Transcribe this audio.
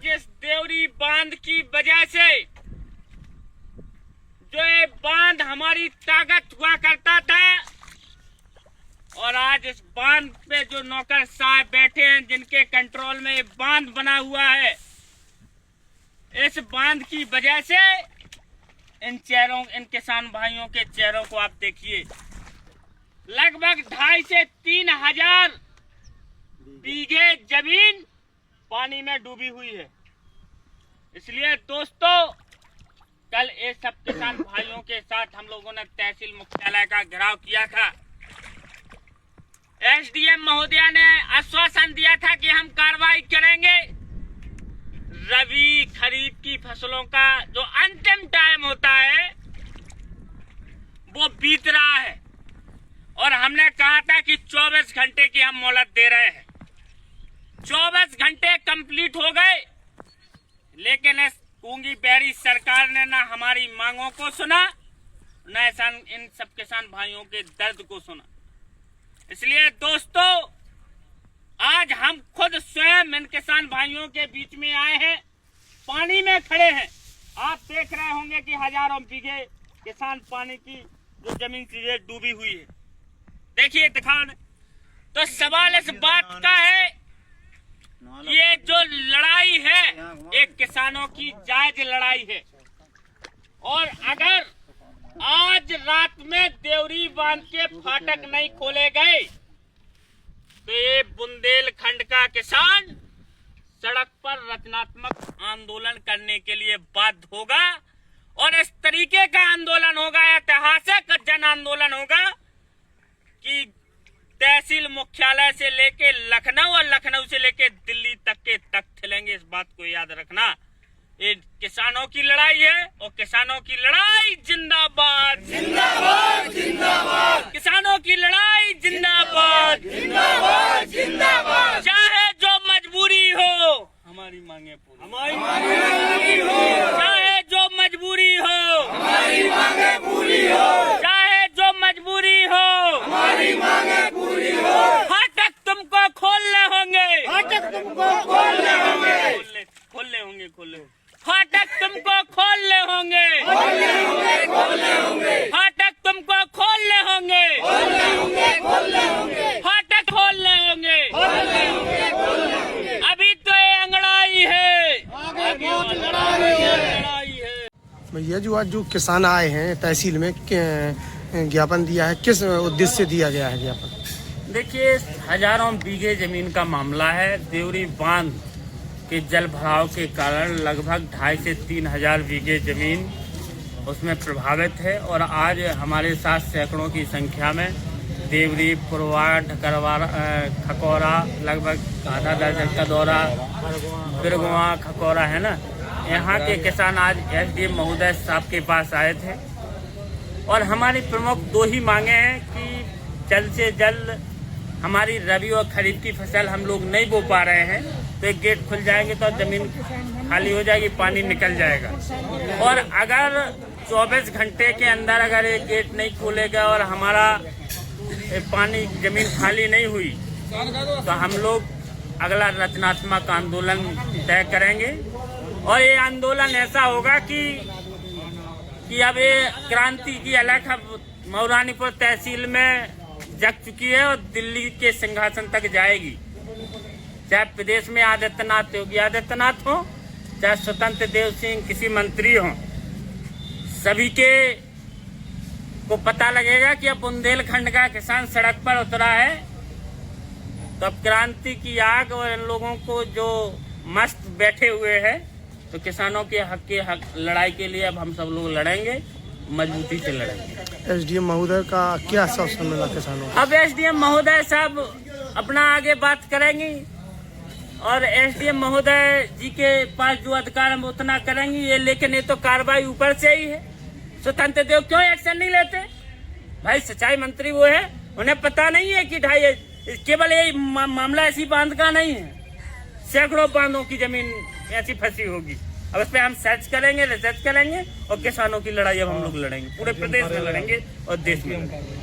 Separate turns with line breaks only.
जिस देवरी बांध की वजह से जो ये बांध हमारी ताकत हुआ करता था, और आज इस बांध पे जो नौकर साहब बैठे हैं जिनके कंट्रोल में ये बांध बना हुआ है, इस बांध की वजह से इन किसान भाइयों के चेहरों को आप देखिए। लगभग 2,500 से 3,000 बीघे जमीन पानी में डूबी हुई है। इसलिए दोस्तों, कल ये सब किसान भाइयों के साथ हम लोगों ने तहसील मुख्यालय का घेराव किया था। एसडीएम महोदया ने आश्वासन दिया था कि हम कार्रवाई करेंगे। रबी खरीफ की फसलों का जो अंतिम टाइम होता है वो बीत रहा है, और हमने कहा था कि 24 घंटे की हम मोहलत दे रहे हैं। 24 घंटे कंप्लीट हो गए, लेकिन इस गूंगी बैरी सरकार ने ना हमारी मांगों को सुना, न इन सब किसान भाइयों के दर्द को सुना। इसलिए दोस्तों, आज हम खुद स्वयं इन किसान भाइयों के बीच में आए हैं, पानी में खड़े हैं। आप देख रहे होंगे कि हजारों बीघे किसान पानी की जो जमीन से डूबी हुई है। देखिए, दिखाओ। तो सवाल इस बात का है, ये जो लड़ाई है एक किसानों की जायज लड़ाई है, और अगर आज रात में देवरी बांध के फाटक नहीं खोले गए तो ये बुंदेलखंड का किसान सड़क पर रचनात्मक आंदोलन करने के लिए बाध्य होगा, और इस तरीके का आंदोलन होगा, ऐतिहासिक जन आंदोलन होगा कि तहसील मुख्यालय से लेके लखनऊ और लखनऊ से लेके दिल्ली तक के तख्त हिलेंगे। इस बात को याद रखना। ये किसानों की लड़ाई है, और किसानों की लड़ाई जिंदाबाद जिंदाबाद जिंदाबाद। किसानों की लड़ाई जिंदाबाद जिंदाबाद जिंदाबाद। चाहे जो मजबूरी हो हमारी मांगे पूरी, हमारी मांगे हो। चाहे जो मजबूरी हो हमारी मांगे पूरी हो। चाहे जो मजबूरी हो हमारी मांगे पूरी हो। फाटक तुमको खोलने होंगे, फाटक तुमको खोलने होंगे, खोलने होंगे, खोलने। फाटक तुमको खोलने होंगे, खोलने होंगे, खोलने होंगे। फाटक तुमको खोलने होंगे, खोलने होंगे, खोलने होंगे। फाटक खोलने होंगे, खोलने होंगे, खोलने होंगे। अभी तो ये अंगड़ाई है, आगे लड़ाई है।
भैया, जो आज जो किसान आए हैं तहसील में ज्ञापन दिया है, किस उद्देश्य से दिया गया है ज्ञापन?
देखिए, हजारों बीघे जमीन का मामला है। देवरी बांध के जल भराव के कारण लगभग 2,500 से 3,000 बीघे जमीन उसमें प्रभावित है, और आज हमारे साथ सैकड़ों की संख्या में देवरी, पुरवा, ढकरवारा, खकौरा, लगभग आधा दर्जन का दौरा, बिरगुआ, खकौरा है ना, यहाँ के किसान आज एसडीएम महोदय साहब के पास आए थे। और हमारी प्रमुख 2 ही मांगे हैं कि जल्द से जल्द हमारी रबी और खरीफ की फसल हम लोग नहीं बो पा रहे हैं, तो एक गेट खुल जाएंगे तो जमीन खाली हो जाएगी, पानी निकल जाएगा। और अगर 24 घंटे के अंदर अगर एक गेट नहीं खोलेगा और हमारा पानी जमीन खाली नहीं हुई तो हम लोग अगला रचनात्मक आंदोलन तय करेंगे। और ये आंदोलन ऐसा होगा कि अब ये क्रांति की अलग मऊरानीपुर तहसील में जग चुकी है और दिल्ली के सिंहासन तक जाएगी। चाहे प्रदेश में आदित्यनाथ योगी आदित्यनाथ हो, चाहे स्वतंत्र देव सिंह किसी मंत्री हो, सभी के को पता लगेगा कि अब बुंदेलखंड का किसान सड़क पर उतरा है। तो अब क्रांति की आग, और इन लोगों को जो मस्त बैठे हुए हैं, तो किसानों के हक लड़ाई के लिए अब हम सब लोग लड़ेंगे, मजबूती से लड़ेंगे।
एसडीएम महोदय का क्या आश्वासन मिला किसानों?
अब एसडीएम महोदय साहब अपना आगे बात करेंगी, और एसडीएम महोदय जी के पास जो अधिकार हम उतना करेंगे ये, लेकिन ये तो कार्रवाई ऊपर से ही है। स्वतंत्र देव क्यों एक्शन नहीं लेते? भाई, सिंचाई मंत्री वो है, उन्हें पता नहीं है कि केवल ये मामला ऐसी बांध का नहीं है, सैकड़ों बांधों की जमीन ऐसी फंसी होगी। अब इस पे हम सर्च करेंगे, रिसर्च करेंगे, और किसानों की लड़ाई अब हम लोग लड़ेंगे, पूरे प्रदेश में लड़ेंगे और देश में लड़ेंगे।